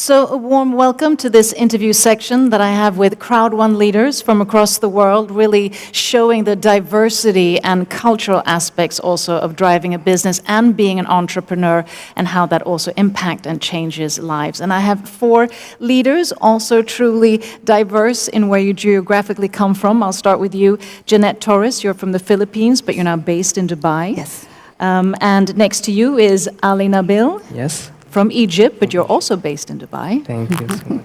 So a warm welcome to this interview section that I have with Crowd1 leaders from across the world, really showing the diversity and cultural aspects also of driving a business and being an entrepreneur, and how that also impacts and changes lives. And I have 4 leaders, also truly diverse in where you geographically come from. I'll start with you, JEANETTE TORRES. You're from the Philippines, but you're now based in Dubai. Yes. And next to you is NABIL. Yes. From Egypt, but you're also based in Dubai. Thank you so much.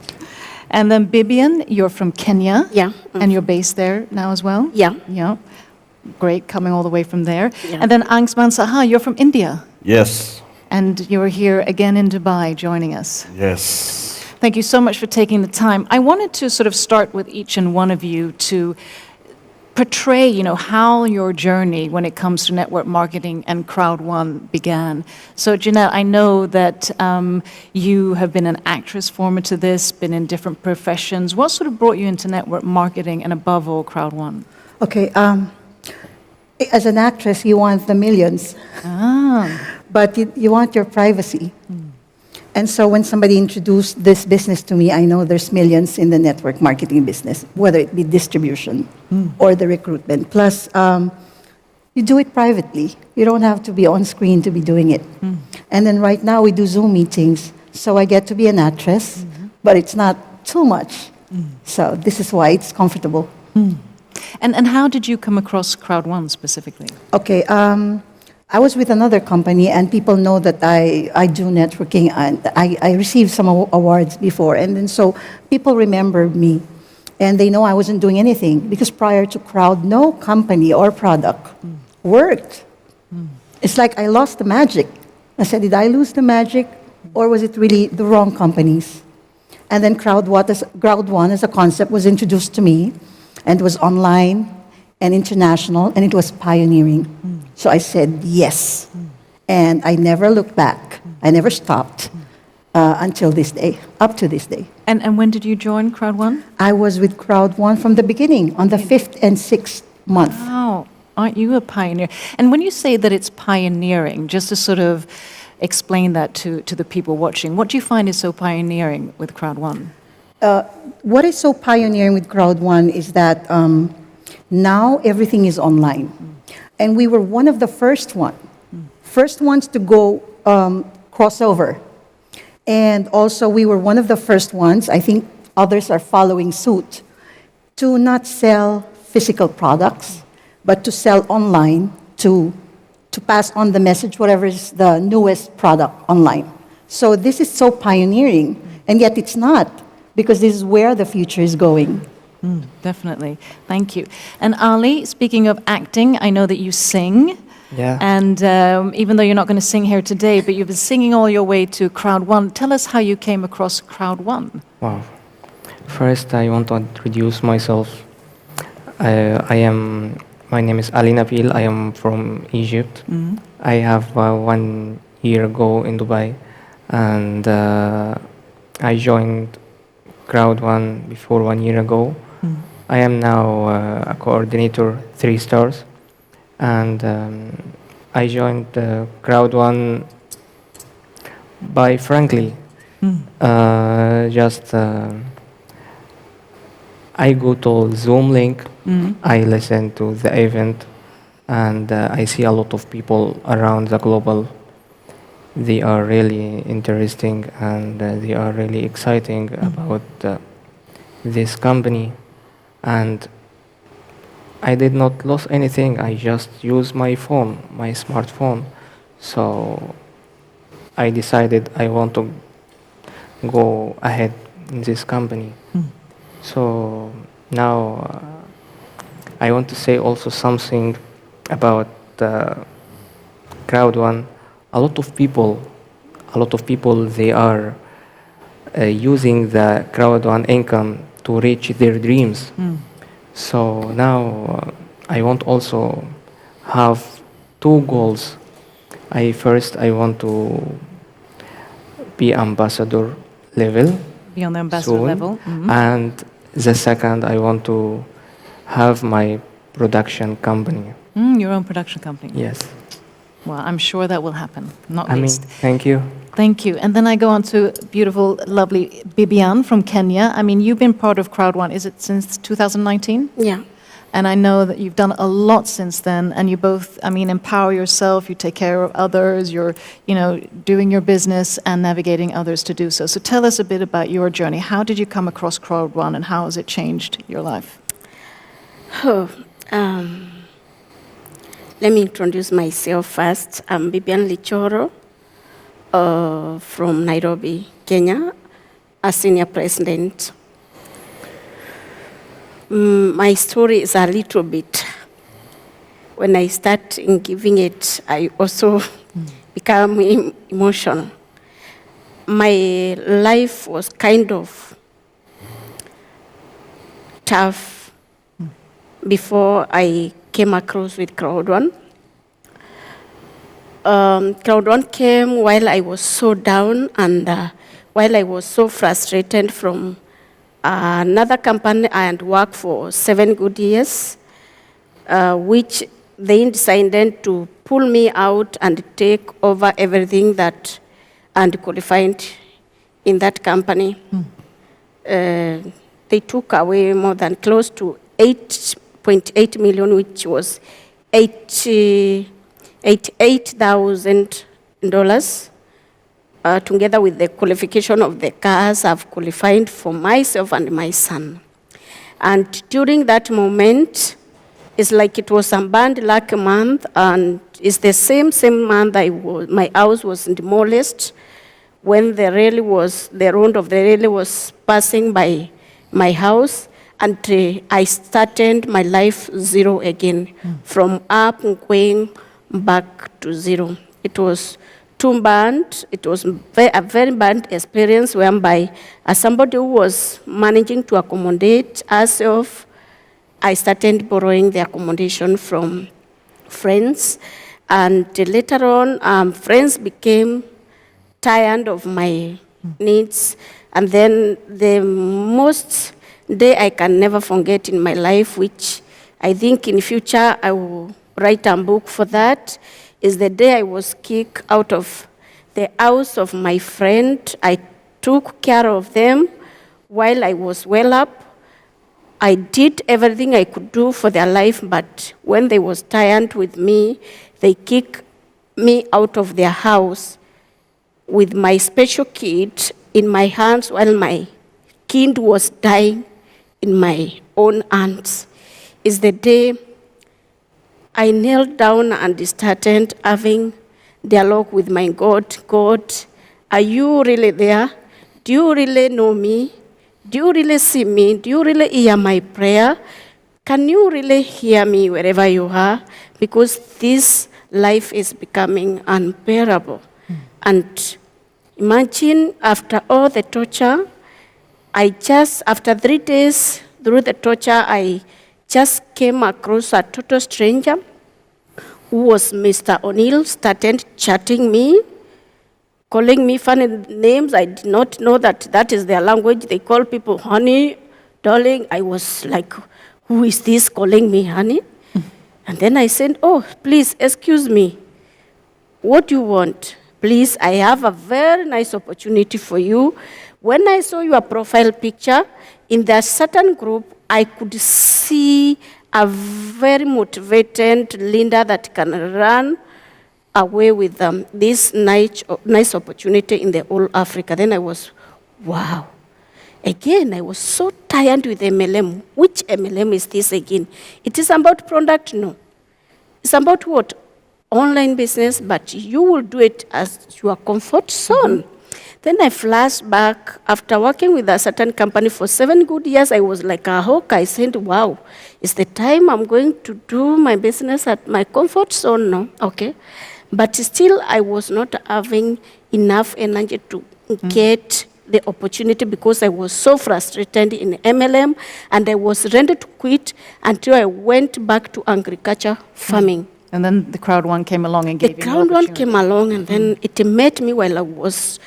And then BIBIANA, you're from Kenya. Yeah. And you're based there now as well? Yeah. Yeah. Great, coming all the way from there. Yeah. And then Angshuman Saha, you're from India. Yes. And you're here again in Dubai joining us. Yes. Thank you so much for taking the time. I wanted to sort of start with each and one of you to portray, how your journey when it comes to network marketing and Crowd1 began. So, JEANETTE, I know that you have been an actress former to this, been in different professions. What sort of brought you into network marketing and above all, Crowd1? Okay. As an actress, you want the millions, but you want your privacy. And so when somebody introduced this business to me, I know there's millions in the network marketing business, whether it be distribution or the recruitment. Plus, you do it privately. You don't have to be on screen to be doing it. And then right now we do Zoom meetings, so I get to be an actress, but it's not too much. So this is why it's comfortable. And how did you come across Crowd1 specifically? Okay. I was with another company, and people know that I do networking, and I received some awards before. And then so people remember me, and they know I wasn't doing anything, because prior to Crowd, no company or product worked. It's like I lost the magic. I said, did I lose the magic, or was it really the wrong companies? And then Crowd1 as a concept was introduced to me, and it was online and international, and it was pioneering. So I said yes, and I never looked back. I never stopped until this day, up to this day. And when did you join Crowd1? I was with Crowd1 from the beginning, on the 5th and 6th month. Wow, aren't you a pioneer? And when you say that it's pioneering, just to sort of explain that to the people watching, what do you find is so pioneering with Crowd1? What is so pioneering with Crowd1 is that now everything is online. And we were one of the first ones to go crossover. And also we were one of the first ones, I think others are following suit, to not sell physical products, but to sell online, to pass on the message, whatever is the newest product online. So this is so pioneering, and yet it's not, because this is where the future is going. Definitely. Thank you. And Ali, speaking of acting, I know that you sing. Yeah. And even though you're not going to sing here today, but you've been singing all your way to Crowd1. Tell us how you came across Crowd1. Wow. First, I want to introduce myself. My name is Ali NABIL. I am from Egypt. I have 1 year ago in Dubai, and I joined Crowd1 before 1 year ago. I am now a coordinator, 3 stars, and I joined Crowd1 by frankly, I go to Zoom link, I listen to the event, and I see a lot of people around the global. They are really interesting, and they are really exciting about this company. And I did not lose anything. I just use my phone, my smartphone. So I decided I want to go ahead in this company. So now I want to say also something about Crowd1. A lot of people, they are using the Crowd1 income to reach their dreams. So now I want also have 2 goals. First, I want to be ambassador level. Be on the ambassador soon. level. And the second, I want to have my production company. Your own production company. Yes. Well, I'm sure that will happen, not I mean, least. thank you. Thank you. And then I go on to beautiful, lovely Bibian from Kenya. I mean, you've been part of Crowd1, is it since 2019? Yeah. And I know that you've done a lot since then, and you both, I mean, empower yourself, you take care of others, you're, doing your business and navigating others to do so. So tell us a bit about your journey. How did you come across Crowd1 and how has it changed your life? Oh, let me introduce myself first. I'm Bibiana LOCHORO from Nairobi, Kenya, a senior president. My story is a little bit. When I start in giving it, I also become emotional. My life was kind of tough before I came across with Crowd1. Crowd1 came while I was so down and while I was so frustrated from another company I had worked for 7 good years, which they decided to pull me out and take over everything that and qualified in that company. They took away more than close to 8.8 million, which was $88,000, together with the qualification of the cars I've qualified for myself and my son. And during that moment, it's like it was a bad luck month, and it's the same month my house was demolished when the road of the railway was passing by my house. And I started my life zero again, from up going back to zero. It was too bad. It was a very bad experience whereby, as somebody who was managing to accommodate herself, I started borrowing the accommodation from friends. And later on, friends became tired of my needs. And then the most day I can never forget in my life, which I think in future I will write a book for that, is the day I was kicked out of the house of my friend. I took care of them while I was well up. I did everything I could do for their life, but when they was tired with me, they kicked me out of their house with my special kid in my hands while my kid was dying in my own hands. Is the day I knelt down and started having dialogue with my God. God, are you really there? Do you really know me? Do you really see me? Do you really hear my prayer? Can you really hear me wherever you are? Because this life is becoming unbearable. And imagine after all the torture, after 3 days through the torture, I just came across a total stranger who was Mr. O'Neill, started chatting me, calling me funny names. I did not know that is their language. They call people honey, darling. I was like, who is this calling me honey? And then I said, oh, please, excuse me. What do you want? Please, I have a very nice opportunity for you. When I saw your profile picture, in that certain group, I could see a very motivated Linda that can run away with this nice opportunity in the whole Africa. Then I was, wow. Again, I was so tired with MLM. Which MLM is this again? It is about product? No. It's about what? Online business, but you will do it as your comfort zone. Then I flashed back. After working with a certain company for 7 good years, I was like a hawk. I said, wow, it's the time I'm going to do my business at my comfort zone now. Okay. But still, I was not having enough energy to get the opportunity because I was so frustrated in MLM, and I was ready to quit until I went back to agriculture farming. And then the Crowd1 came along and gave you The Crowd1 opportunity. came along, and then it met me while I was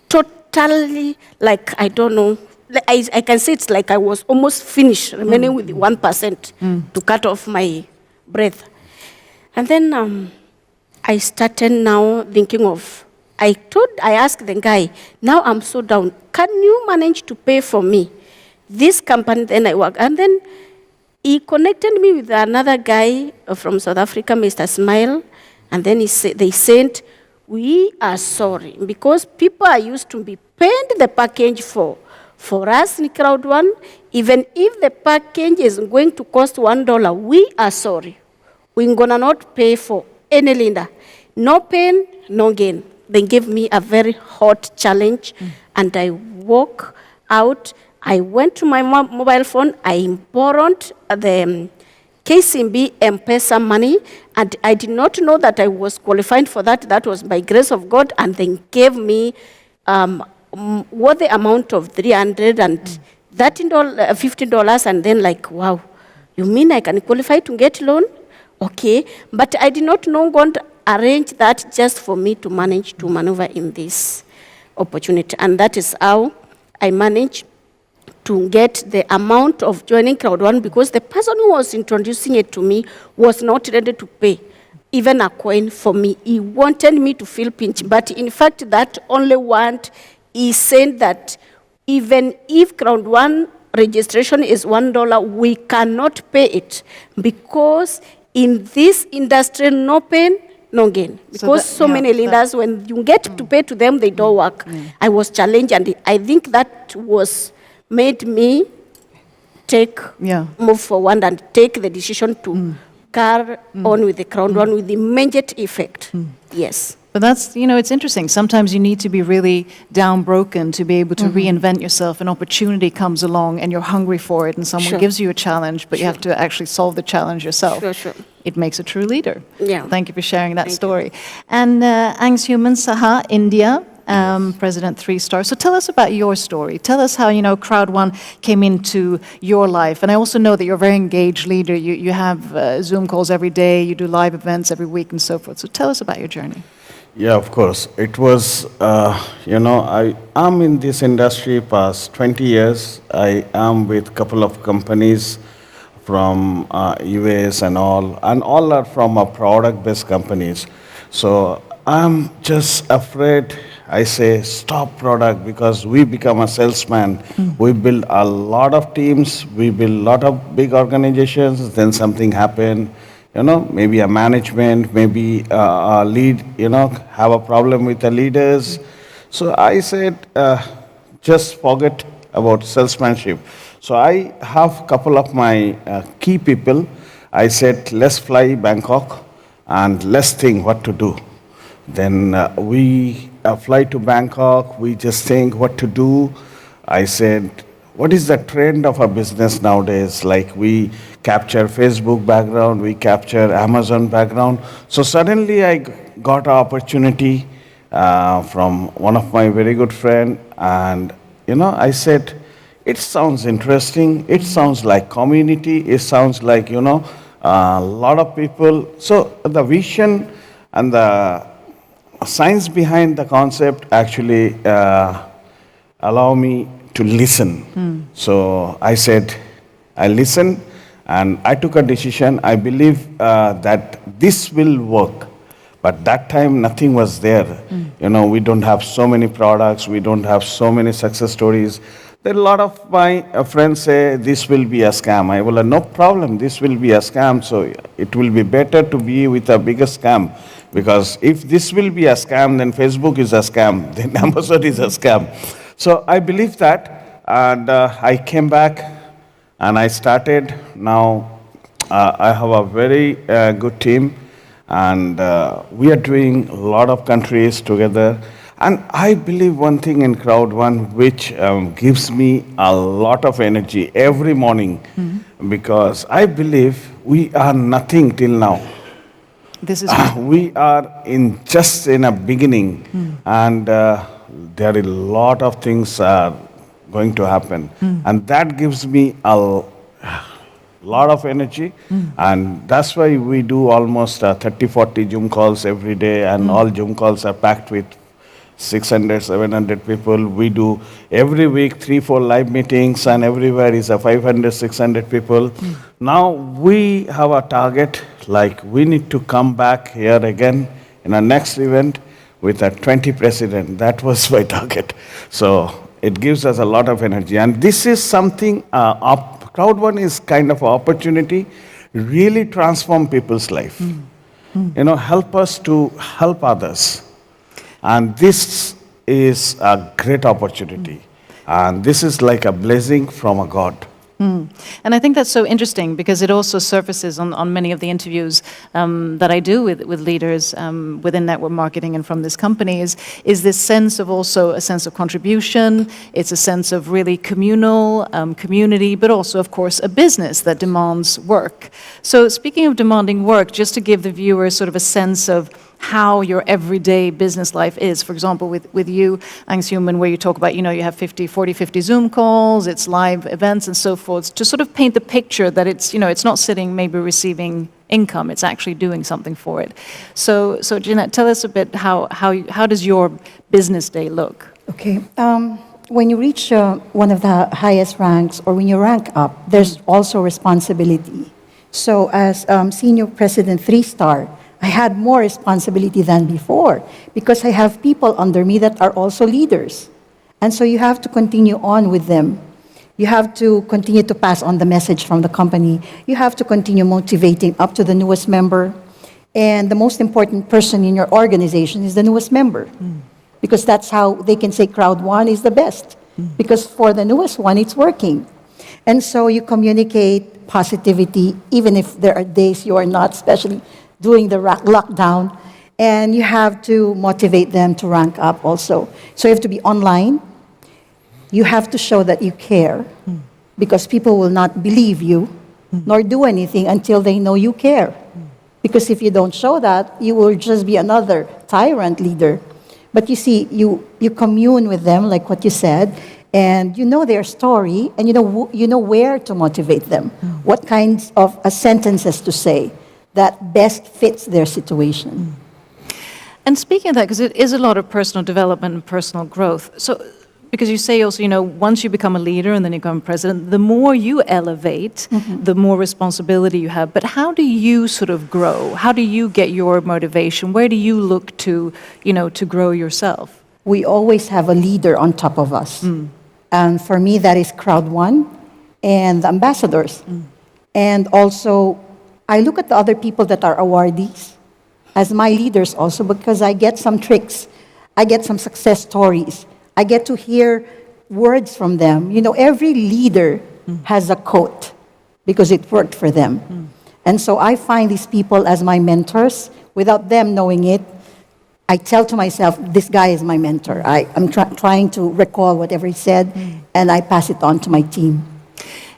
totally, like, I don't know, I can say it's like I was almost finished, remaining with the 1% to cut off my breath. And then I started now thinking of, I asked the guy, now I'm so down, can you manage to pay for me this company? Then I work. And then he connected me with another guy from South Africa, Mr. Smile. And then they said, we are sorry, because people are used to be paying the package for us in Crowd1. Even if the package is going to cost $1, we are sorry. We're gonna not pay for any lender. No pain, no gain. They gave me a very hot challenge, and I walk out. I went to my mobile phone. I borrowed the KCB M-Pesa money, and I did not know that I was qualified for that. That was by grace of God, and they gave me what the amount of $350, and then like, wow, you mean I can qualify to get loan? Okay, but I did not know God arranged that just for me to manage to maneuver in this opportunity, and that is how I managed to get the amount of joining Crowd1, because the person who was introducing it to me was not ready to pay even a coin for me. He wanted me to feel pinch, but in fact that only want, he said that even if Crowd1 registration is $1, we cannot pay it, because in this industry, no pain, no gain. Because so many leaders, when you get to pay to them, they don't work. I was challenged, and I think that was made me move forward and take the decision to carry on with the Crowd1 with immediate effect. Yes. But that's, it's interesting. Sometimes you need to be really downbroken to be able to reinvent yourself. An opportunity comes along and you're hungry for it, and someone gives you a challenge, but you have to actually solve the challenge yourself. It makes a true leader. Yeah. Thank you for sharing that story. And Angshuman, Saha, India, President 3-star. So tell us about your story. Tell us how, Crowd1 came into your life. And I also know that you're a very engaged leader. You have Zoom calls every day, you do live events every week and so forth. So tell us about your journey. Yeah, of course. It was, I am in this industry past 20 years. I am with a couple of companies from US and all are from product-based companies. So I'm just afraid, I say, stop product, because we become a salesman. We build a lot of teams, we build a lot of big organizations, then something happened. Maybe a management, maybe a lead, have a problem with the leaders. So I said, just forget about salesmanship. So I have a couple of my key people. I said, let's fly Bangkok and let's think what to do. Then we fly to Bangkok, we just think what to do. I said, what is the trend of our business nowadays? Like, we capture Facebook background, we capture Amazon background. So suddenly I got an opportunity from one of my very good friend, and I said, it sounds interesting, it sounds like community, it sounds like, a lot of people. So the vision and the science behind the concept actually allow me to listen. So I said, I listen, and I took a decision. I believe that this will work. But that time, nothing was there. We don't have so many products. We don't have so many success stories. There are a lot of my friends say, this will be a scam. I will, no problem, this will be a scam. So it will be better to be with a bigger scam. Because if this will be a scam, then Facebook is a scam. Then Amazon is a scam. So I believe that, and I came back and I started. Now I have a very good team, and we are doing a lot of countries together. And I believe one thing in Crowd1 which gives me a lot of energy every morning, because I believe we are nothing till now. This is we are just in a beginning, and there are a lot of things going to happen, and that gives me a lot of energy, and that's why we do almost 30-40 Zoom calls every day, and all Zoom calls are packed with 600, 700 people. We do every week 3-4 live meetings, and everywhere is a 500, 600 people. Now we have a target, like we need to come back here again In our next event, with a 20 president, that was my target. So it gives us a lot of energy. And this is something, Crowd1 is kind of an opportunity, really transform people's life. Help us to help others. And this is a great opportunity. And this is like a blessing from a God. And I think that's so interesting because it also surfaces on many of the interviews that I do with leaders within network marketing and from this company is this sense of also a sense of contribution. It's a sense of really communal, community, but also, of course, a business that demands work. So speaking of demanding work, just to give the viewers sort of a sense of how your everyday business life is. For example, with you, Angshuman, where you talk about, you have 40, 50 Zoom calls, it's live events and so forth, to sort of paint the picture that it's, it's not sitting maybe receiving income, it's actually doing something for it. So Jeanette, tell us a bit how does your business day look? Okay. When you reach one of the highest ranks or when you rank up, there's also responsibility. So as Senior President 3-star, I had more responsibility than before because I have people under me that are also leaders. And so you have to continue on with them. You have to continue to pass on the message from the company. You have to continue motivating up to the newest member. And the most important person in your organization is the newest member. Because that's how they can say Crowd1 is the best. Because for the newest one, it's working. And so you communicate positivity, even if there are days you are not, especially during the lockdown, and you have to motivate them to rank up also. So you have to be online. You have to show that you care, because people will not believe you, nor do anything until they know you care. Because if you don't show that, you will just be another tyrant leader. But you see, you commune with them, like what you said, and you know their story, and you know where to motivate them, what kinds of sentences to say that best fits their situation. And speaking of that, because it is a lot of personal development and personal growth, so because you say also, once you become a leader and then you become president, the more you elevate, the more responsibility you have. But how do you sort of grow? How do you get your motivation? Where do you look to, to grow yourself? We always have a leader on top of us. And for me, that is Crowd1 and the ambassadors. And also, I look at the other people that are awardees as my leaders also because I get some tricks. I get some success stories. I get to hear words from them. Every leader has a quote because it worked for them. And so I find these people as my mentors. Without them knowing it, I tell to myself, this guy is my mentor. I'm trying to recall whatever he said, and I pass it on to my team.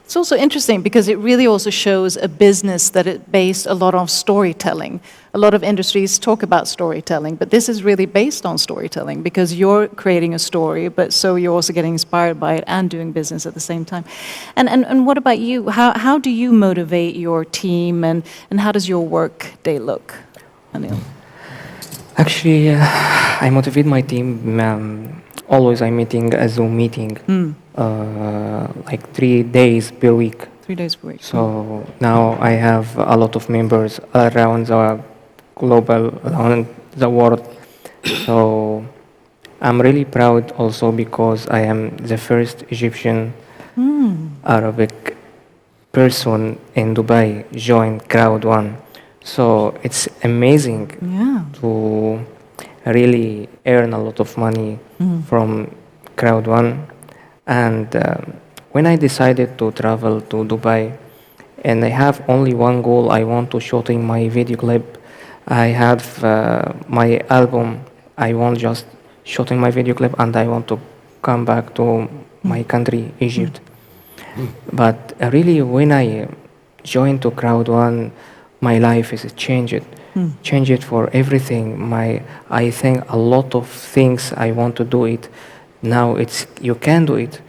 It's also interesting because it really also shows a business that is based a lot on storytelling. A lot of industries talk about storytelling, but this is really based on storytelling because you're creating a story, but so you're also getting inspired by it and doing business at the same time. And what about you? How do you motivate your team and how does your work day look, Anil? Actually, I motivate my team. Always I'm meeting a Zoom meeting, like 3 days per week. 3 days per week. So now I have a lot of members around the around the world. So I'm really proud also because I am the first Egyptian Arabic person in Dubai join Crowd1. So it's amazing to really earn a lot of money from Crowd1. And when I decided to travel to Dubai, and I have only one goal, I want to shooting my video clip. I have my album, I want just shooting my video clip, and I want to come back to my country, Egypt. But really, when I joined to Crowd1, my life is changed. Changed for everything. I think a lot of things I want to do it. Now you can do it.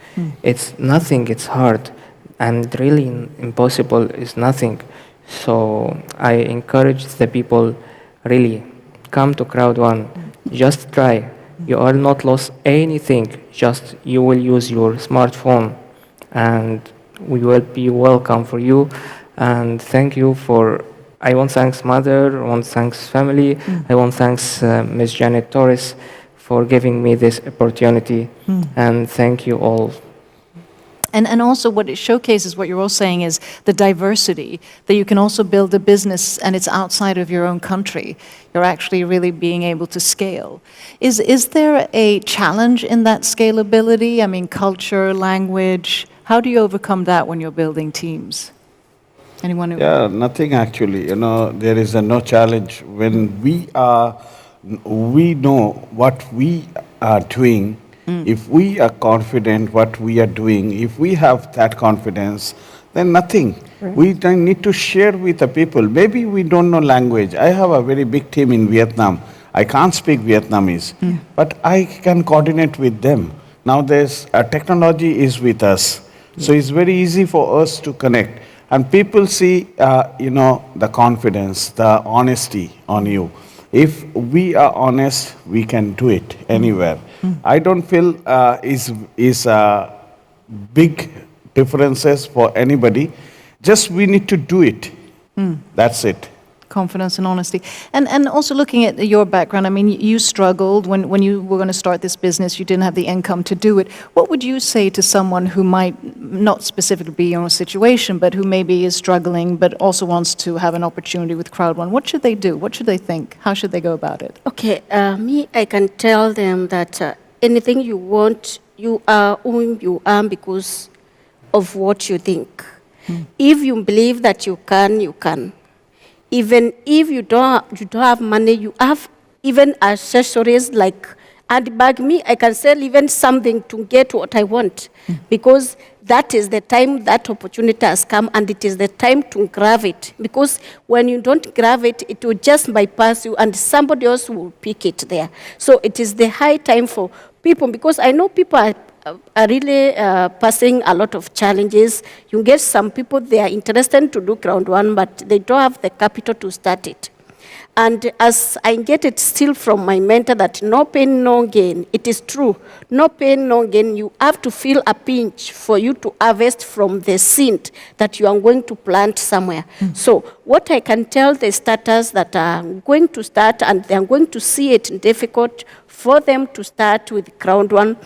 It's nothing, it's hard. And really impossible is nothing. So I encourage the people, really, come to Crowd1. Just try. You are not lost anything. Just you will use your smartphone and we will be welcome for you. And thank you for I want to thanks mother, I want to thanks family, I want to thanks Ms. Janet Torres for giving me this opportunity, and thank you all. And also what it showcases, what you're all saying, is the diversity, that you can also build a business and it's outside of your own country. You're actually really being able to scale. Is there a challenge in that scalability? I mean, culture, language, how do you overcome that when you're building teams? Anyone who... Yeah, nothing actually. There is no challenge. When we know what we are doing, if we are confident what we are doing, if we have that confidence, then nothing. Right. We don't need to share with the people. Maybe we don't know language. I have a very big team in Vietnam. I can't speak Vietnamese, but I can coordinate with them. Now technology is with us. So it's very easy for us to connect. And people see, the confidence, the honesty on you. If we are honest, we can do it anywhere. I don't feel is big differences for anybody. Just we need to do it. That's it. Confidence and honesty. And also looking at your background, I mean, you struggled when you were going to start this business, you didn't have the income to do it. What would you say to someone who might not specifically be in your situation, but who maybe is struggling, but also wants to have an opportunity with Crowd1? What should they do? What should they think? How should they go about it? Okay, I can tell them that anything you want, you are whom you are because of what you think. If you believe that you can, you can. Even if you don't have money, you have even accessories like handbag. Me, I can sell even something to get what I want, because that is the time that opportunity has come, and it is the time to grab it. Because when you don't grab it, it will just bypass you, and somebody else will pick it there. So it is the high time for people, because I know people are really passing a lot of challenges. You get some people, they are interested to do Crowd1, but they don't have the capital to start it. And as I get it still from my mentor that no pain, no gain, it is true. No pain, no gain. You have to feel a pinch for you to harvest from the seed that you are going to plant somewhere. So what I can tell the starters that are going to start and they are going to see it difficult for them to start with Crowd1,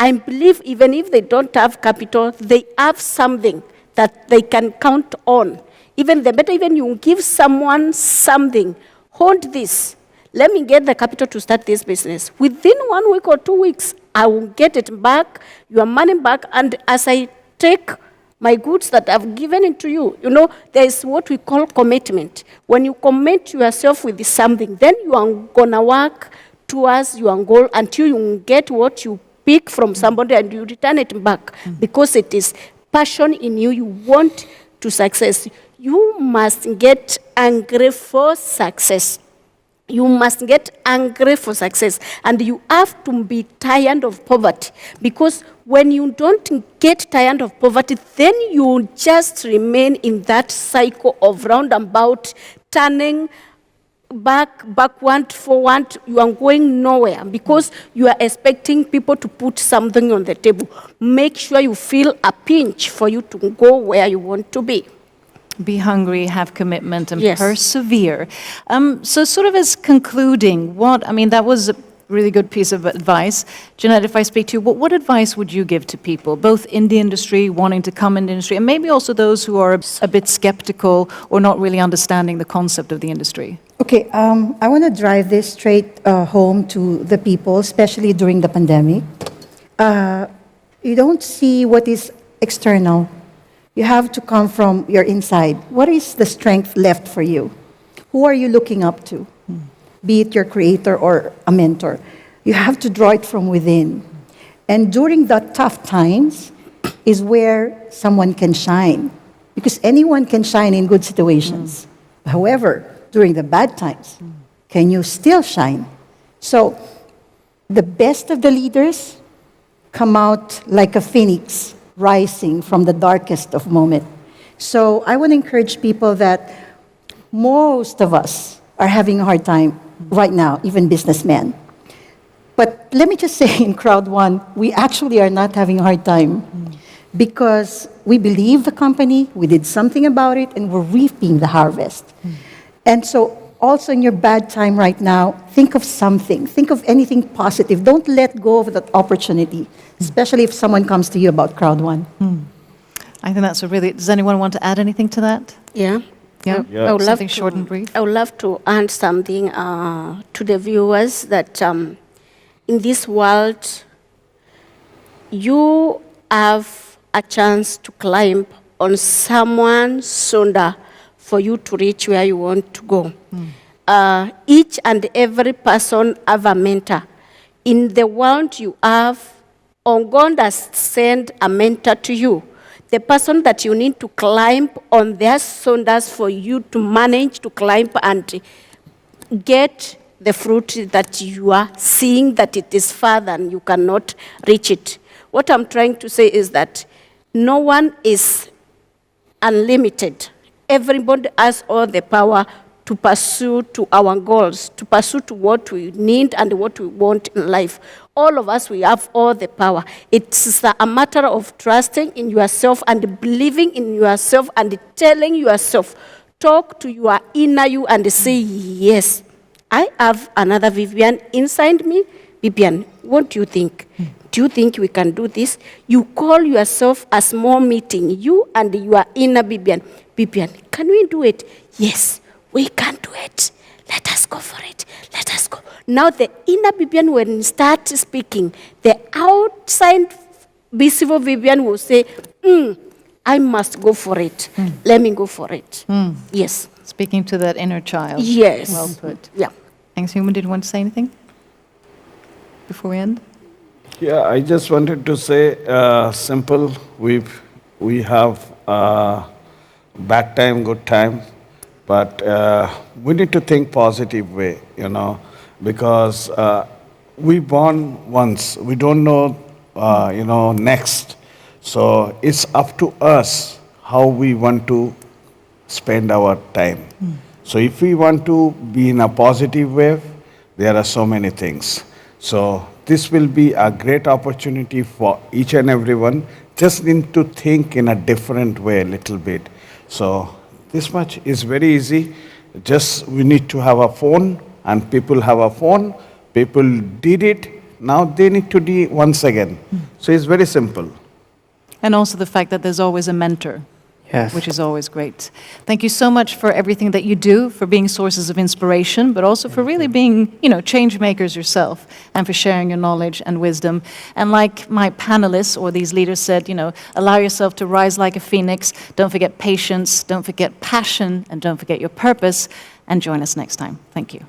I believe even if they don't have capital, they have something that they can count on. Even the better, even you give someone something, hold this. Let me get the capital to start this business. Within 1 week or 2 weeks, I will get it back, your money back, and as I take my goods that I've given it to you, there is what we call commitment. When you commit yourself with something, then you are gonna work towards your goal until you get what you pick from somebody and you return it back, because it is passion in you. You want to success. You must get angry for success. You must get angry for success. And you have to be tired of poverty. Because when you don't get tired of poverty, then you just remain in that cycle of roundabout, turning backward, forward. You are going nowhere because you are expecting people to put something on the table. Make sure you feel a pinch for you to go where you want to be. Be hungry, have commitment, and Yes. persevere. So sort of as concluding, that was a really good piece of advice. Jeanette, if I speak to you, what advice would you give to people, both in the industry, wanting to come in the industry, and maybe also those who are a bit skeptical or not really understanding the concept of the industry? Okay, I want to drive this straight home to the people, especially during the pandemic. You don't see what is external. You have to come from your inside. What is the strength left for you? Who are you looking up to? Be it your creator or a mentor. You have to draw it from within. And during the tough times is where someone can shine. Because anyone can shine in good situations. However, during the bad times, can you still shine? So the best of the leaders come out like a phoenix rising from the darkest of moments. So I want to encourage people that most of us are having a hard time right now, even businessmen. But let me just say in Crowd1, we actually are not having a hard time because we believe the company, we did something about it, and we're reaping the harvest. And so also in your bad time right now, think of something. Think of anything positive. Don't let go of that opportunity, especially if someone comes to you about Crowd1. I think that's a really... Does anyone want to add anything to that? Yeah. Yeah? Yeah. I would love Something short and brief? I would love to add something to the viewers that in this world, you have a chance to climb on someone's shoulder for you to reach where you want to go. Each and every person have a mentor. In the world you have, God has sent a mentor to you. The person that you need to climb on their shoulders for you to manage to climb and get the fruit that you are seeing that it is further and you cannot reach it. What I'm trying to say is that no one is unlimited. Everybody has all the power to pursue to our goals, to pursue to what we need and what we want in life. All of us, we have all the power. It's a matter of trusting in yourself and believing in yourself and telling yourself, talk to your inner you and say, yes, I have another Vivian inside me. Vivian, what do you think? Do you think we can do this? You call yourself a small meeting, you and your inner Vivian. Vivian, can we do it? Yes, we can do it. Let us go for it. Let us go. Now the inner Vivian, when you start speaking, the outside visible Vivian will say, I must go for it. Let me go for it. Yes. Speaking to that inner child. Yes. Well put. Yeah. Angshuman, did you want to say anything before we end? Yeah, I just wanted to say simple. We have bad time, good time, but we need to think positive way, because we born once. We don't know, next. So it's up to us how we want to spend our time. So if we want to be in a positive way, there are so many things. So this will be a great opportunity for each and everyone. Just need to think in a different way a little bit. So this much is very easy. Just we need to have a phone, and people have a phone. People did it. Now they need to do it once again. So it's very simple. And also the fact that there's always a mentor. Yes. Which is always great. Thank you so much for everything that you do, for being sources of inspiration, but also for really being, change makers yourself, and for sharing your knowledge and wisdom. And like my panelists or these leaders said, allow yourself to rise like a phoenix. Don't forget patience, don't forget passion, and don't forget your purpose. And join us next time. Thank you.